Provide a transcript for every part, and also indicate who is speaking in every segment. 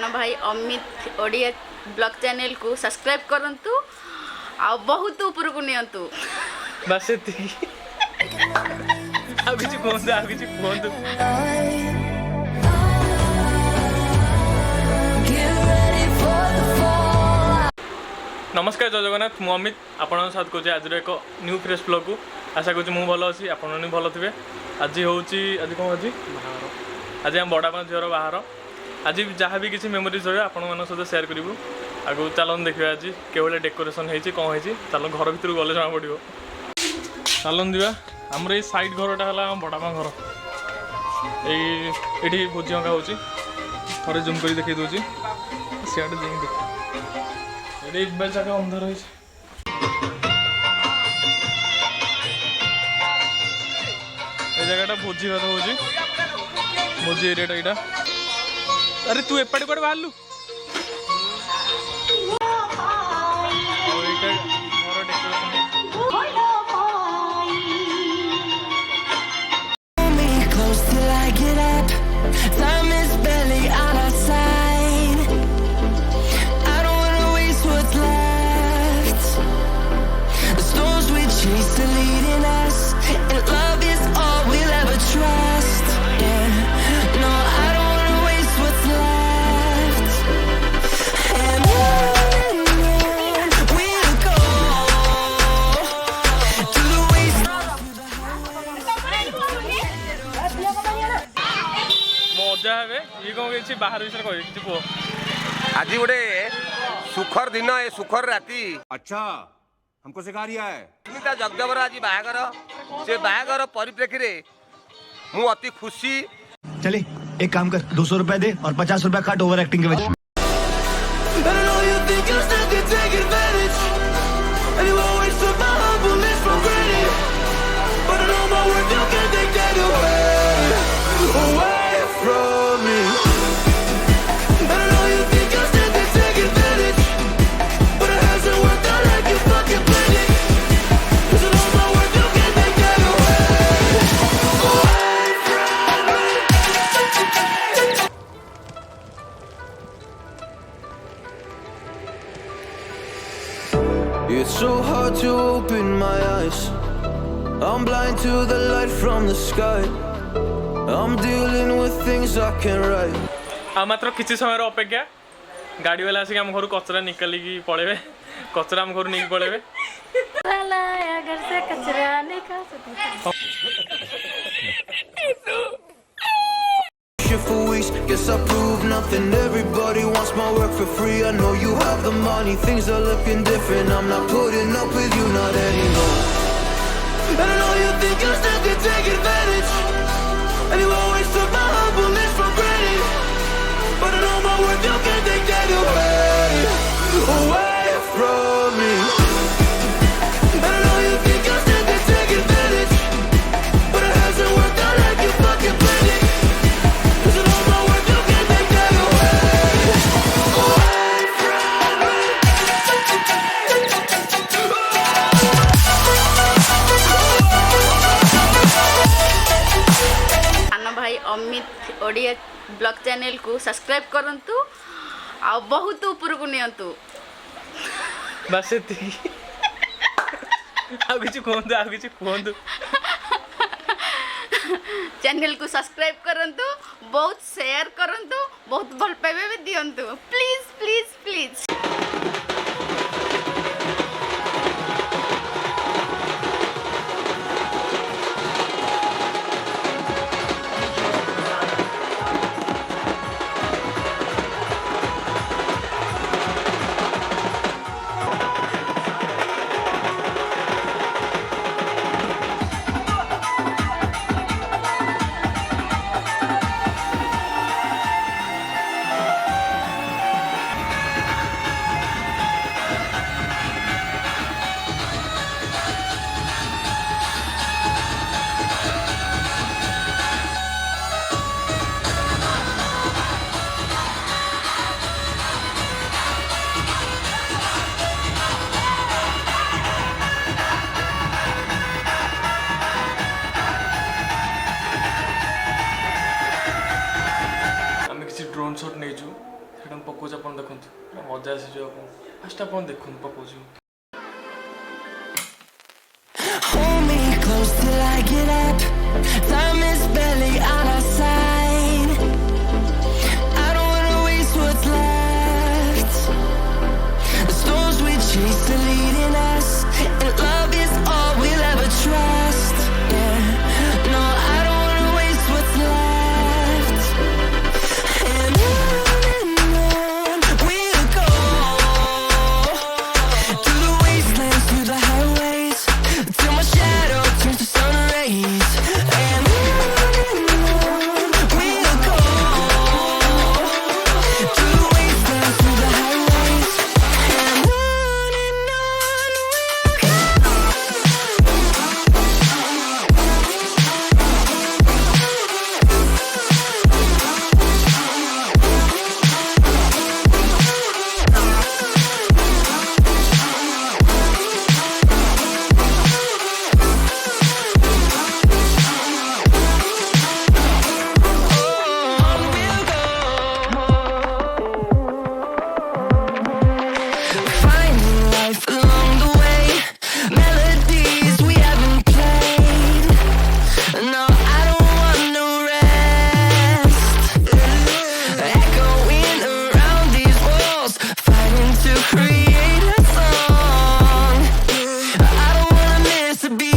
Speaker 1: सानो भाई Amit Odia blog channel को सब्सक्राइब करंतु आ बहुत ऊपर को नियंतु
Speaker 2: बस एतिकी आगे कुहतु नमस्कार जय जगन्नाथ मु अमित आपन साथ कहूँ आज एक न्यू फ्रेश ब्लॉग को आशा करूँ मुझे भल अच्छी आपन भी भल थे आज हूँ आज कौन आज आज आम बड़ापा झीर बाहर आज जहाँ भी किसी मेमोरीज रहा आपण सहित सेयार करूँ आगु चलन देखा आज केवल डेकोरेशन होती कौन होती चल घर भर गले जना पड़ो चलन दिवा आमर ये साइड घरटा है आम बड़ापा घर ये भोजी हंका हो थे जूम कर देखी दूसरी सियाड़े देख ये जगह अंधार है जगह भोजी भात हो भोजी एरिया यहाँ अरे तू एपटे कड़े बाहर लु बाहर विषय कह
Speaker 3: आज गोटे सुखर दिन ए सुखर राति
Speaker 4: अच्छा हमको सिखा रिया है
Speaker 3: जगदेवर आज बाहागर से बाहागर परिप्रेक्षी रे मु अति खुशी
Speaker 5: चले एक काम कर 200 रुपए दे और 50 रुपए काट ओवर एक्टिंग के वजह
Speaker 6: It's so hard to open my eyes. I'm blind to the light from the sky. I'm dealing with things I can't write.
Speaker 2: आ मात्र किसी समय अपेक्षा गाड़ी वाला आसिक आम घर कचरा निकालिकी पड़े कचरा आम घर नहीं पड़े
Speaker 1: अगर से कचरा निकाल
Speaker 6: For weeks, guess I prove nothing. Everybody wants my work for free. I know you have the money, things are looking different. I'm not putting up with you, not anymore. And I know you think you still can take advantage, and you always took my humbleness for granted. But I know my worth, you can't take that away from me. And I know you think you still can take advantage, but it hasn't worked out like you fucking planned it.
Speaker 1: भाई Amit Odia blog channel को subscribe करंतु आ बहुत ऊपर को नियंतु
Speaker 2: बस एतिकी आगे कुहतु
Speaker 1: channel को subscribe करंतु बहुत शेयर करंतु बहुत भल पाइबे भी दियंतु प्लीज प्लीज प्लीज
Speaker 2: पकाऊँ आप देखो मजा आसीज फास्ट आप देखो पकाऊँ
Speaker 6: Hold me close till I get up. Time is barely on our side. I don't wanna waste what's left. The storms we chase are leading us, and love is all we'll ever trust. Yeah, no, I don't wanna waste what's left. And on we'll go, through the wastelands, through the highways, till my shadow turns to sun rays. And on we'll go, through the wastelands, through the highways, and on finding life along the way, melodies we haven't played. No, I don't want no rest. Echoing around these walls, fighting to create a song. I don't wanna miss a beat.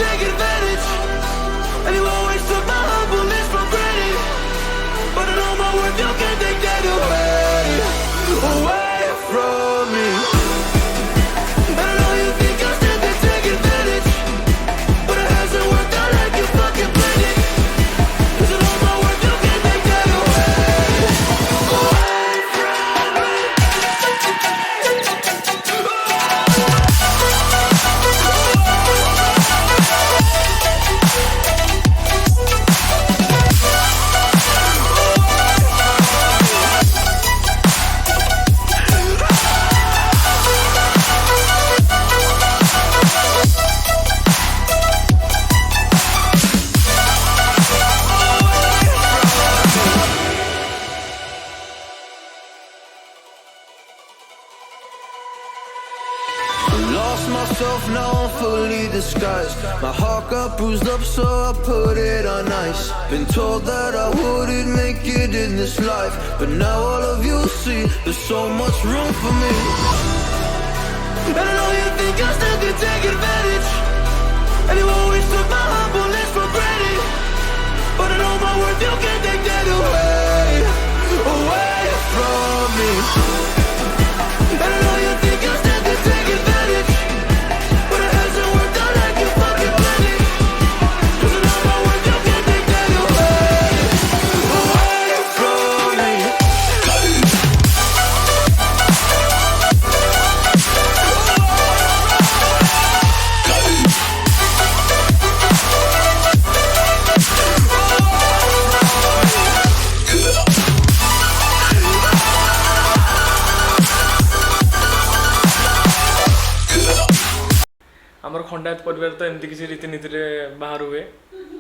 Speaker 6: Take advantage, and you always took my humbleness for granted. But I know my worth, you can't take that away from me. And I know you think I'm still to take advantage, but it hasn't worked out. bruised up, so I put it on ice. Been told that I wouldn't make it in this life, but now all of you see there's so much room for me. And I know you think I still could take advantage, and you always took my humbleness for granted, but I know my worth, you can't take that away from me. And I know you think I still could take advantage, but it hasn't worked out like you fucking planned it. 'Cause I know my worth, you can't take that away from me.
Speaker 2: आमर खंडायत परिवार तो एमती किसी रीतिनीति बाहर हुए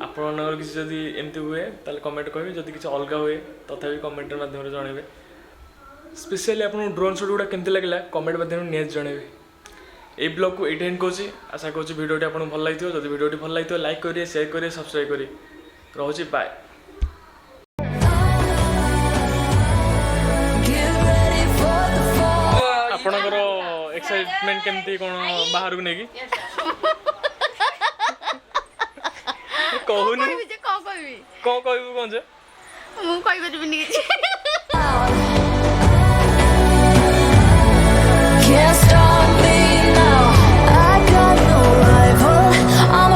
Speaker 2: आपनगर किसी जदि एमती हुए ताले कमेंट करेंगे जदि किसी अलग हुए तथापि कमेंट माध्यम जनइबे स्पेशली आपन ड्रोन शॉट गुड़ा केमती लगला कमेंट माध्यम निहाती जनइबे ए ब्लॉग को एट एंड कौची आशा करूँ वीडियोटी आपको भल लगी जब वीडियोटी भल लगी लाइक करिए शेयर करिए सब्सक्राइब करिए रोचे बाय आपनकर एक्साइटमेंट केमती कौन बाहर को नहीं कहूनी
Speaker 1: କହିବି ଯେ କଣ କହିବି
Speaker 2: कौन कहबू कौन जे
Speaker 1: ମୁଁ କହିପାରିବିନି କିଛି